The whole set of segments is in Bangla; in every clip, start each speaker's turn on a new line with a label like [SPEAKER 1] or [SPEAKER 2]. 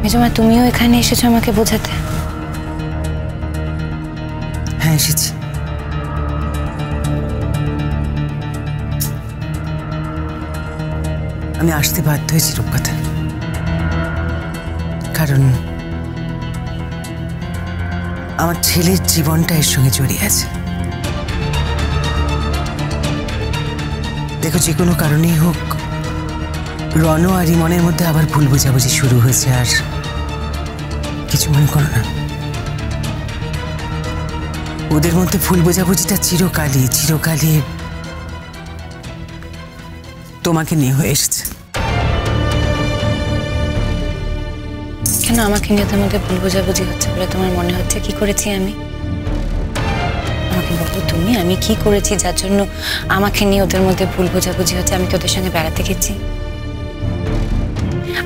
[SPEAKER 1] মেজমা তুমিও এখানে এসেছো আমাকে বোঝাতে?
[SPEAKER 2] হ্যাঁ এসেছি। আমি আসতে বাধ্য হয়েছি রূপকথা, কারণ আমার ছেলের জীবনটা এর সঙ্গে জড়িয়ে আছে। দেখো, যে কোনো কারণেই হোক রণ আর ইমনের মধ্যে আবার ভুল বোঝাবুঝি শুরু হয়েছে। আর কিছু মনে করো না, ওদের মধ্যে ভুল বোঝাবুঝিটা চিরকালই তোমাকে নিয়ে হয়ে এসেছে।
[SPEAKER 1] কেন আমাকে নিয়ে ওদের মধ্যে ভুল বোঝাবুঝি হচ্ছে বলে তোমার মনে হচ্ছে? কি করেছি আমি? আমাকে বলো তুমি, আমি কি করেছি যার জন্য আমাকে নিয়ে ওদের মধ্যে ভুল বোঝাবুঝি হচ্ছে? আমি তো ওদের সঙ্গে বেড়াতে গেছি,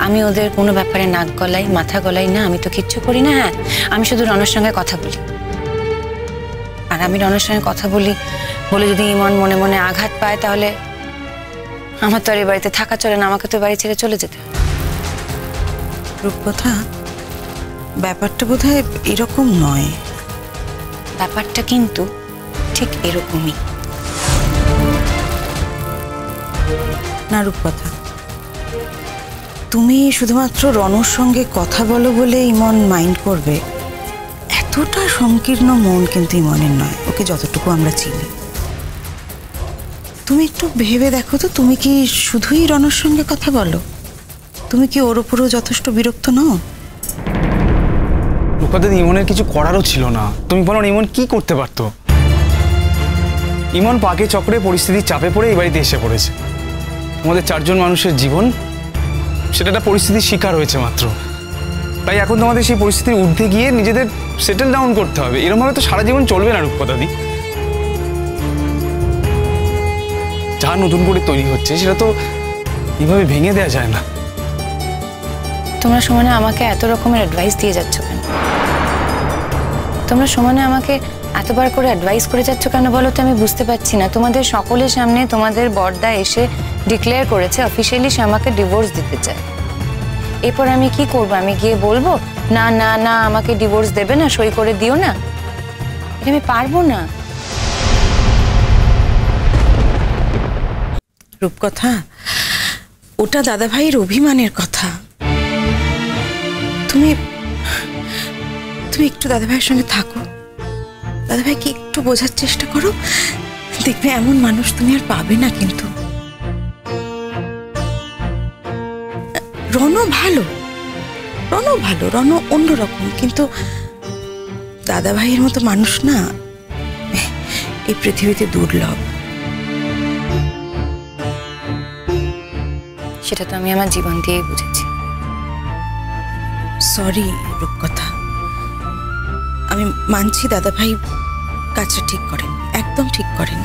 [SPEAKER 1] আমি ওদের কোনো ব্যাপারে নাক গলাই মাথা গলাই না, আমি তো কিচ্ছু করি না। হ্যাঁ, আমি শুধু রণের সঙ্গে কথা বলি, আর আমি রণের সঙ্গে কথা বলি বলে যদি ইমন মনে মনে আঘাত পায় তাহলে আমার তো আর এই বাড়িতে থাকা চলে না, আমাকে তো বাড়ি ছেড়ে চলে যেতে।
[SPEAKER 2] রূপকথা, ব্যাপারটা বোধহয় এরকম নয়।
[SPEAKER 1] ব্যাপারটা কিন্তু ঠিক এরকমই।
[SPEAKER 2] না রূপকথা, তুমি শুধুমাত্র রণর সঙ্গে কথা বলো বলে ইমন মাইন্ড করবে এতটা সংকীর্ণ মন কিন্তু ইমনের নয়, ওকে যতটুকু আমরা চিনি। তুমি একটু ভেবে দেখো তো, তুমি কি শুধুই রণর সঙ্গে কথা বলো? তুমি কি ওর উপরও যথেষ্ট বিরক্ত নও?
[SPEAKER 3] রূপকথা, ইমনের কিছু করারও ছিল না। তুমি বলো ইমন কি করতে পারতো? ইমন পাকে চক্রে পরিস্থিতির চাপে পড়ে এই বাড়িতে এসে পড়েছে। আমাদের চারজন মানুষের জীবন সেটা একটা পরিস্থিতির শিকার হয়েছে মাত্র। তাই এখন তোমাদের সেই পরিস্থিতির ঊর্ধ্বে গিয়ে নিজেদের সেটেল ডাউন করতে হবে। এরকমভাবে তো সারা জীবন চলবে না রূপকথা দি। যা নতুন করে তৈরি হচ্ছে সেটা তো এইভাবে ভেঙে দেওয়া যায় না।
[SPEAKER 1] তোমরা সমানে আমাকে এত রকমের অ্যাডভাইস দিয়ে যাচ্ছ কেন? তোমরা সমানে আমাকে এতবার করে অ্যাডভাইস করে যাচ্ছ কেন বলো তো? আমি বুঝতে পারছি না। তোমাদের সকলের সামনে তোমাদের বড়দা এসে ডিক্লেয়ার করেছে অফিসিয়ালি সে আমাকে ডিভোর্স দিতে চায়। এরপর আমি কি করব? আমি গিয়ে বলবো না না না আমাকে ডিভোর্স দেবে না, সই করে দিও না? এটা আমি পারবো না।
[SPEAKER 2] রূপকথা, ওটা দাদাভাইয়ের অভিমানের কথা। তুমি একটু দাদাভাইয়ের সঙ্গে থাকো, দাদাভাইকে একটু বোঝার চেষ্টা করো, দেখবে এমন মানুষ তুমি আর পাবে না। কিন্তু রণ ভালো, রণ অন্যরকম, কিন্তু দাদাভাইয়ের মতো মানুষ না এই পৃথিবীতে দুর্লভ।
[SPEAKER 1] সেটা তো আমি আমার জীবন দিয়েই বুঝেছি।
[SPEAKER 2] সরি রূপকথা, আমি মানছি দাদাভাই কাজটা ঠিক করেন, একদম ঠিক করেন।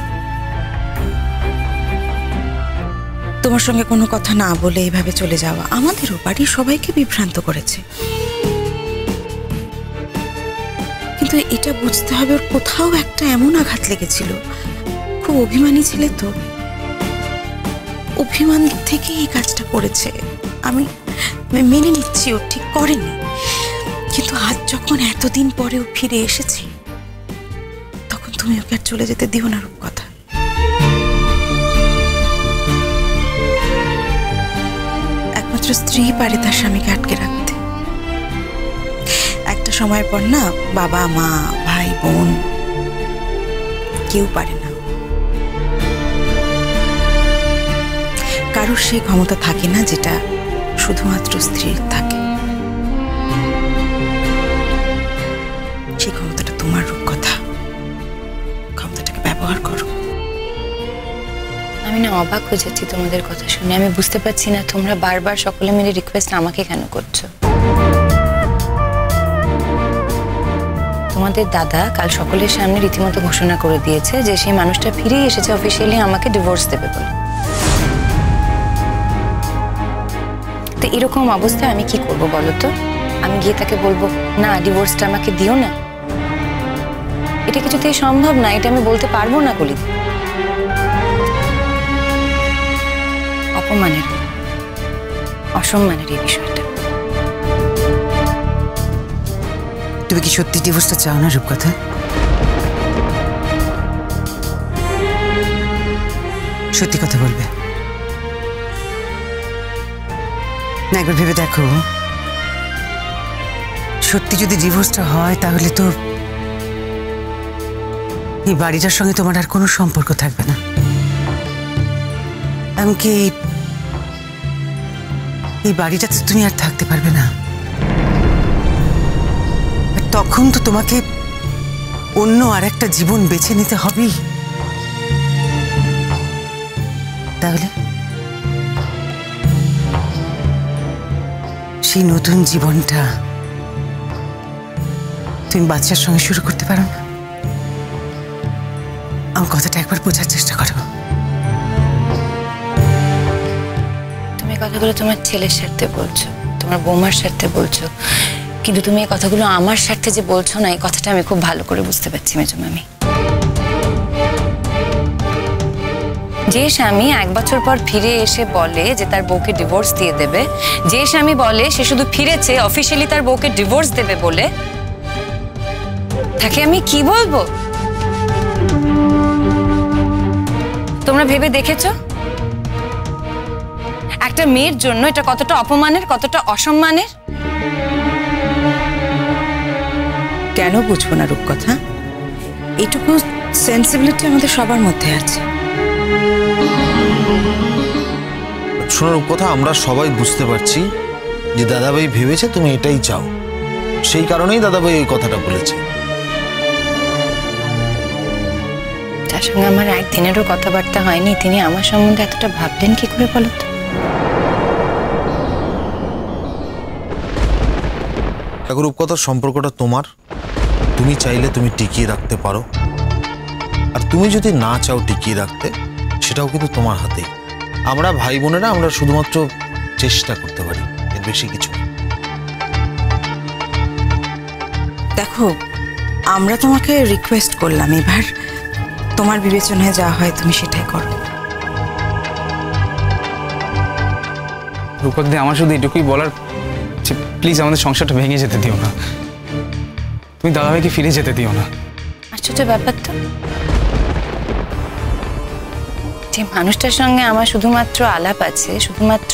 [SPEAKER 2] তোমার সঙ্গে কোনো কথা না বলে এইভাবে চলে যাওয়া আমাদেরও বাড়ির সবাইকে বিভ্রান্ত করেছে। কিন্তু এটা বুঝতে হবে ওর কোথাও একটা এমন আঘাত লেগেছিল। খুব অভিমানী ছিলে তো, অভিমান থেকে এই কাজটা করেছে। আমি মেনে নিচ্ছি ও ঠিক করেনি, কিন্তু আজ যখন এতদিন পরেও ফিরে এসেছি তখন তুমি ওকে আর চলে যেতে দিও না রূপকথা। একমাত্র স্ত্রী পারে তার স্বামীকে আটকে রাখতে। একটা সময়ের পর না বাবা মা ভাই বোন কেউ পারে না। কারোর সেই ক্ষমতা থাকে না যেটা শুধুমাত্র স্ত্রীর থাকে। সেই ক্ষমতাটা তোমার রূপকথা, ক্ষমতাটাকে ব্যবহার করো।
[SPEAKER 1] আমি না অবাক হয়ে যাচ্ছি তোমাদের কথা শুনে। আমি বুঝতে পারছি না তোমরা বারবার সকলে মিলে রিকোয়েস্ট আমাকে কেন করছো। তোমাদের দাদা কাল সকলের সামনে রীতিমতো ঘোষণা করে দিয়েছে যে সেই মানুষটা ফিরেই এসেছে অফিসিয়ালি আমাকে ডিভোর্স দেবে বলে। তো এরকম অবস্থায় আমি কি করব বলো তো? আমি গিয়ে তাকে বলবো না ডিভোর্সটা আমাকে দিও না? এটা কিছুতেই সম্ভব না, এটা আমি বলতে পারবো না কলি। অপমানের অসম্মানের এই বিষয়টা।
[SPEAKER 4] তুমি কি সত্যি ডিভোর্সটা চাও না রূপকথা? সত্যি কথা বলবে না? একবার ভেবে দেখো, সত্যি যদি ডিভোর্সটা হয় তাহলে তো এই বাড়িটার সঙ্গে তোমার আর কোনো সম্পর্ক থাকবে না। এমনকি এই বাড়িটাতে তুমি আর থাকতে পারবে না। আর তখন তো তোমাকে অন্য আর একটা জীবন বেছে নিতে হবেই। তাহলে সেই নতুন জীবনটা তুমি বাচ্চার সঙ্গে শুরু করতে পারো না? আমার কথাটা একবার বোঝার চেষ্টা করো।
[SPEAKER 1] তুমি কথাগুলো তোমার ছেলের স্বার্থে বলছো, তোমার বৌমার স্বার্থে বলছো, কিন্তু তুমি এই কথাগুলো আমার স্বার্থে যে বলছো না, এই কথাটা আমি খুব ভালো করে বুঝতে পারছি মেজো মামি। যে স্বামী 1 বছর পর ফিরে এসে বলে যে তার বউকে ডিভোর্স দিয়ে দেবে, যে স্বামী বলে সে শুধু ফিরেছে অফিশিয়ালি তার বউকে ডিভোর্স দেবে বলে, তাকে আমি কি বলবো? তোমরা ভেবে দেখেছো একটা মেয়ের জন্য এটা কতটা অপমানের, কতটা অসম্মানের?
[SPEAKER 2] কেন বুঝবো না রূপকথা? এটুকু সেন্সিবিলিটি আমাদের সবার মধ্যে আছে।
[SPEAKER 5] শোনো রূপকথা, আমরা সবাই বুঝতে পারছি যে দাদাভাই ভেবেছে তুমি এটাই চাও, সেই কারণেই দাদাভাই এই কথাটা বলেছে।
[SPEAKER 1] তার সঙ্গে আমার একদিনেরও কথাবার্তা হয়নি, তিনি আমার সম্বন্ধে এতটা ভাবলেন কি করে বলো তো?
[SPEAKER 5] দেখো রূপকথার সম্পর্কটা তোমার, তুমি চাইলে তুমি টিকিয়ে রাখতে পারো, আর তুমি যদি না চাও টিকিয়ে রাখতে সেটাও কিন্তু তোমার হাতেই। আমরা ভাই বোনেরা আমরা শুধুমাত্র চেষ্টা করতে পারি, এর বেশি কিছু।
[SPEAKER 2] দেখো, আমরা তোমাকে রিকোয়েস্ট করলাম, এবার তোমার বিবেচনায় যা হয় তুমি সেটাই করো।
[SPEAKER 3] রূপকথা, আমার শুধু এটুকুই বলার, প্লিজ আমাদের সংসারটা ভেঙে যেতে দিও না। তুমি দাদাভাইকে ফিরে যেতে দিও না।
[SPEAKER 1] আশ্চর্য ব্যাপার তো, যে মানুষটার সঙ্গে আমার শুধুমাত্র আলাপ আছে, শুধুমাত্র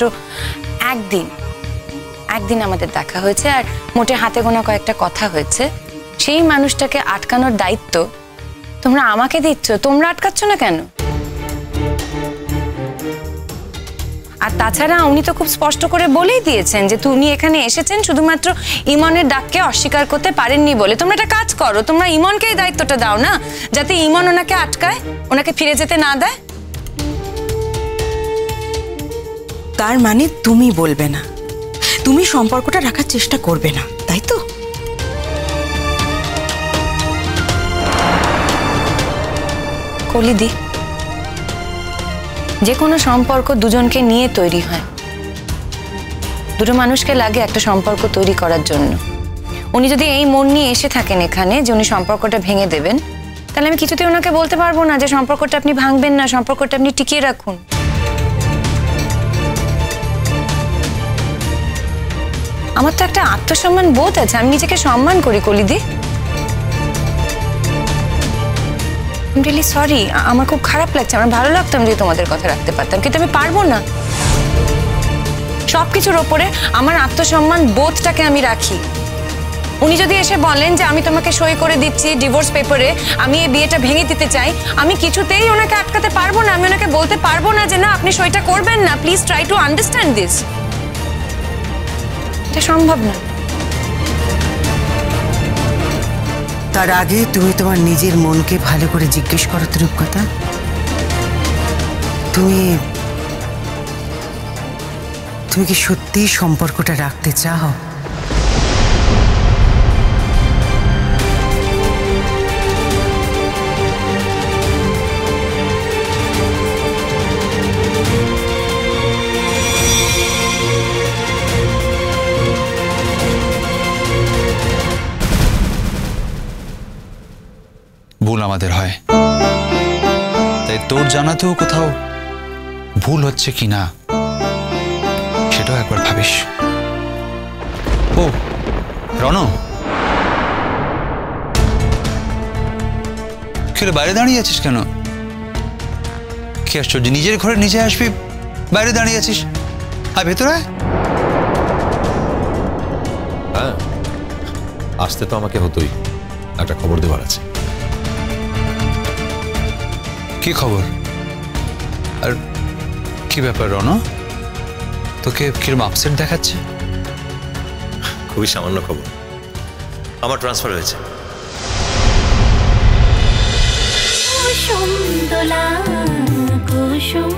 [SPEAKER 1] একদিন আমাদের দেখা হয়েছে, আর মোটে হাতে গোনা কয়েকটা কথা হয়েছে, সেই মানুষটাকে আটকানোর দায়িত্ব তোমরা আমাকে দিচ্ছ। তোমরা আটকাচ্ছ না কেন? আর তাছাড়া উনি তো খুব স্পষ্ট করে বলেই দিয়েছেন যে উনি এখানে এসেছেন শুধুমাত্র ইমনের ডাককে অস্বীকার করতে পারেননি বলে। তোমরা একটা কাজ করো, তোমরা ইমনকে এই দায়িত্বটা দাও না, যাতে ইমন ওনাকে আটকায়, ওনাকে ফিরে যেতে না দেয়।
[SPEAKER 2] তার মানে তুমি বলবে না, তুমি সম্পর্কটা রাখার চেষ্টা করবে না, তাই তো?
[SPEAKER 1] কলিদি, যে কোনো সম্পর্ক দুজনকে নিয়ে তৈরি হয়, দুটো মানুষকে লাগে একটা সম্পর্ক তৈরি করার জন্য। উনি যদি এই মন নিয়ে এসে থাকেন এখানে যে উনি সম্পর্কটা ভেঙে দেবেন, তাহলে আমি কিছুতেই ওনাকে বলতে পারবো না যে সম্পর্কটা আপনি ভাঙবেন না, সম্পর্কটা আপনি টিকিয়ে রাখুন। আমার তো একটা আত্মসম্মান বোধ আছে, আমি নিজেকে সম্মান করি কলিদি। রিয়েলি সরি, আমার খুব খারাপ লাগছে, আমার ভালো লাগতো আমি যদি তোমাদের কথা রাখতে পারতাম, কিন্তু আমি পারবো না। সবকিছুর ওপরে আমার আত্মসম্মান বোধটাকে আমি রাখি। উনি যদি এসে বলেন যে আমি তোমাকে সই করে দিচ্ছি ডিভোর্স পেপারে, আমি এই বিয়েটা ভেঙে দিতে চাই, আমি কিছুতেই ওনাকে আটকাতে পারবো না। আমি ওনাকে বলতে পারবো না যে না আপনি সইটা করবেন না, please try to understand this. এটা সম্ভব না।
[SPEAKER 4] তার আগে তুমি তোমার নিজের মনকে ভালো করে জিজ্ঞেস করো তো রূপকথা, তুমি কি সত্যিই সম্পর্কটা রাখতে চাও?
[SPEAKER 6] ভুল আমাদের হয়, তাই তোর জানাতেও কোথাও ভুল হচ্ছে কি না সেটাও একবার ভাবিস। ও রণ, কিরে বাইরে দাঁড়িয়ে আছিস কেন? কি আশ্চর্য, নিজের ঘরে নিজে আসবি, বাইরে দাঁড়িয়ে আছিস? আয় ভেতরে আয়।
[SPEAKER 7] হ্যাঁ, আসতে তো আমাকে হতোই, একটা খবর দেওয়ার আছে।
[SPEAKER 6] কি খবর? আর কি ব্যাপার রণ, তোকে কিরম আপসেট দেখাচ্ছে?
[SPEAKER 7] খুবই সামান্য খবর, আমার ট্রান্সফার হয়েছে।
[SPEAKER 8] কুসুম দোলা কুসুম